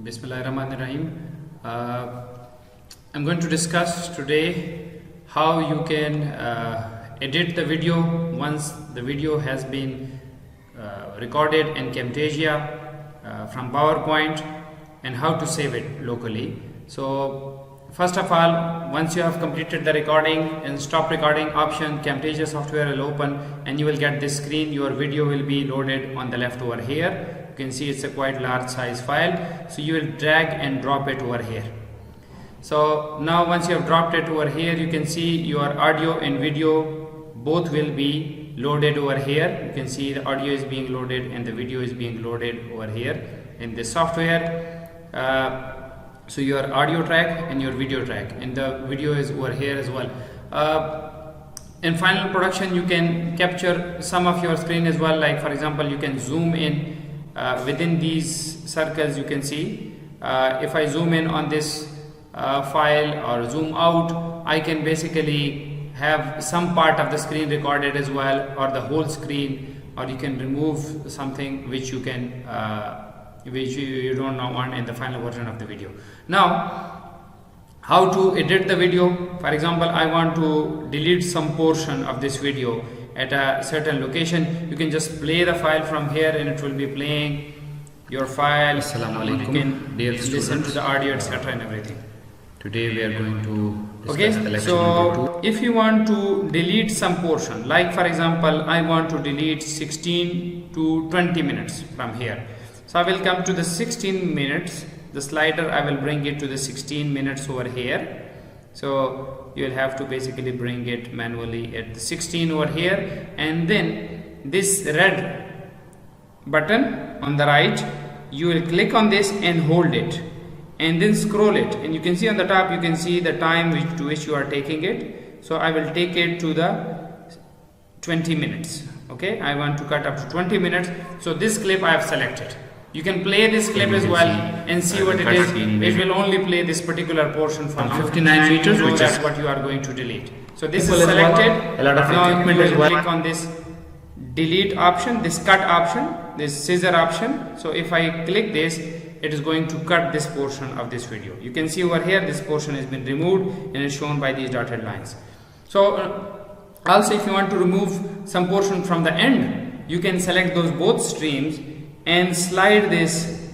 Bismillahirrahmanirrahim. I'm going to discuss today how you can edit the video once the video has been recorded in Camtasia from PowerPoint, and how to save it locally. So first of all, once you have completed the recording and stop recording option, Camtasia software will open and you will get this screen. Your video will be loaded on the left over here. You can see it's a quite large size file, so you will drag and drop it over here. So now once you have dropped it over here, you can see your audio and video both will be loaded over here. You can see the audio is being loaded and the video is being loaded over here in this software. So your audio track and your video track, and the video is over here as well. In Final Production, you can capture some of your screen as well. Like for example, you can zoom in within these circles. You can see if I zoom in on this file or zoom out, I can basically have some part of the screen recorded as well, or the whole screen, or you can remove something which you can which you don't want in the final version of the video. Now, how to edit the video? For example, I want to delete some portion of this video at a certain location. You can just play the file from here and it will be playing your file. Assalamu alaikum, you can dear listen students. to the audio, etc. and everything. Today we are going to discuss the lecture So number 2. if you want to delete some portion, like for example, I want to delete 16 to 20 minutes from here. So I will come to the 16 minutes, the slider, I will bring it to the 16 minutes over here. So you will have to basically bring it manually at the 16 over here, and then this red button on the right, you will click on this and hold it, and then scroll it, and you can see on the top, you can see the time to which you are taking it. So I will take it to the 20 minutes. Okay, I want to cut up to 20 minutes. So this clip I have selected. You can play this clip as well and see what it is. It will only play this particular portion from 59 meters, which is what you are going to delete. So this is selected. Now you will click on this delete option, this cut option, this scissor option. So if I click this, it is going to cut this portion of this video. You can see over here this portion has been removed and is shown by these dotted lines. So also, if you want to remove some portion from the end, you can select those both streams and slide this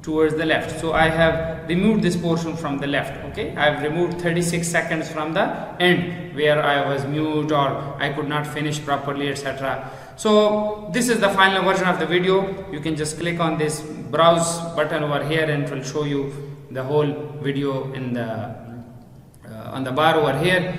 towards the left. So I have removed this portion from the left. Okay, I have removed 36 seconds from the end where I was mute or I could not finish properly, etc. So this is the final version of the video. You can just click on this browse button over here and it will show you the whole video in the on the bar over here.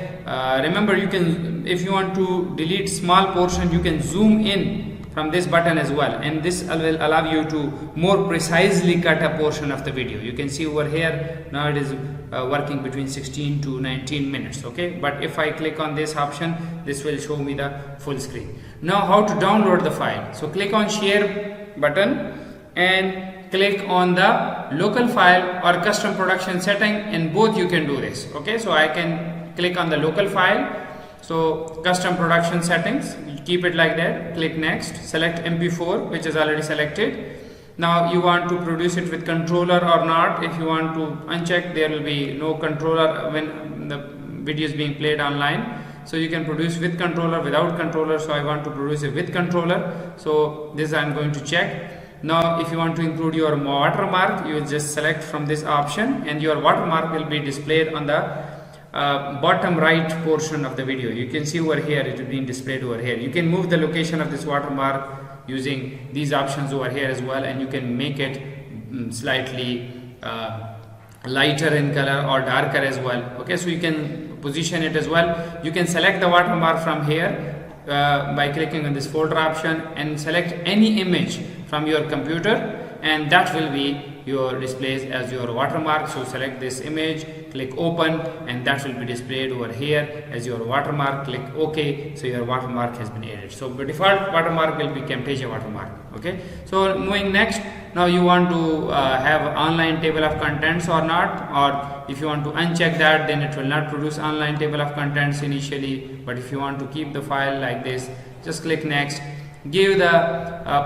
Remember, you can, if you want to delete small portion, you can zoom in from this button as well, and this will allow you to more precisely cut a portion of the video. You can see over here now it is working between 16 to 19 minutes. Okay, but if I click on this option, this will show me the full screen. Now how to download the file? So click on share button and click on the local file or custom production setting, and both you can do this. Okay, so I can click on the local file. So custom production settings, keep it like that, click next, select MP4, which is already selected. Now you want to produce it with controller or not. If you want to uncheck, there will be no controller when the video is being played online. So you can produce with controller, without controller. So I want to produce it with controller, so this I am going to check. Now if you want to include your watermark, you will just select from this option, and your watermark will be displayed on the bottom right portion of the video. You can see over here it is being displayed over here. You can move the location of this watermark using these options over here as well, and you can make it slightly lighter in color or darker as well. Okay, so you can position it as well. You can select the watermark from here by clicking on this folder option and select any image from your computer, and that will be your displays as your watermark. So select this image, click open, and that will be displayed over here as your watermark. Click OK, so your watermark has been added. So the default watermark will be Camtasia watermark. Okay, so moving next, now you want to have online table of contents or not, or if you want to uncheck that, then it will not produce online table of contents initially. But if you want to keep the file like this, just click next, give the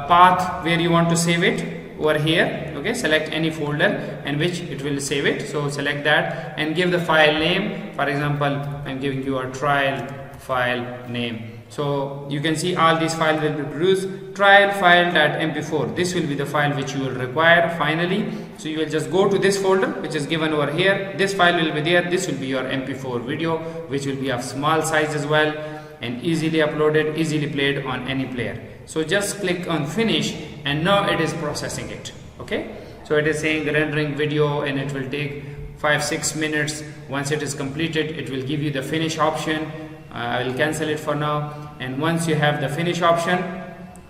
path where you want to save it. over here. Okay, select any folder in which it will save it. So select that and give the file name. For example, I'm giving you a trial file name. So you can see all these files will be produced. Trial file.mp4, this will be the file which you will require finally. So you will just go to this folder which is given over here. This file will be there. This will be your mp4 video, which will be of small size as well and easily uploaded, easily played on any player. So just click on finish and now it is processing it. Okay, so it is saying rendering video and it will take 5-6 minutes. Once it is completed, it will give you the finish option. I will cancel it for now, and once you have the finish option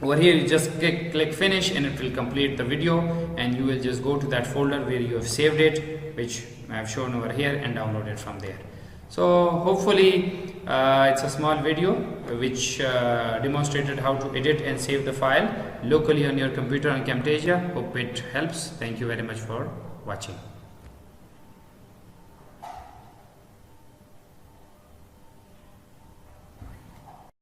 over here, you just click finish and it will complete the video, and you will just go to that folder where you have saved it, which I have shown over here, and download it from there. So hopefully it's a small video which demonstrated how to edit and save the file locally on your computer on Camtasia. Hope it helps. Thank you very much for watching.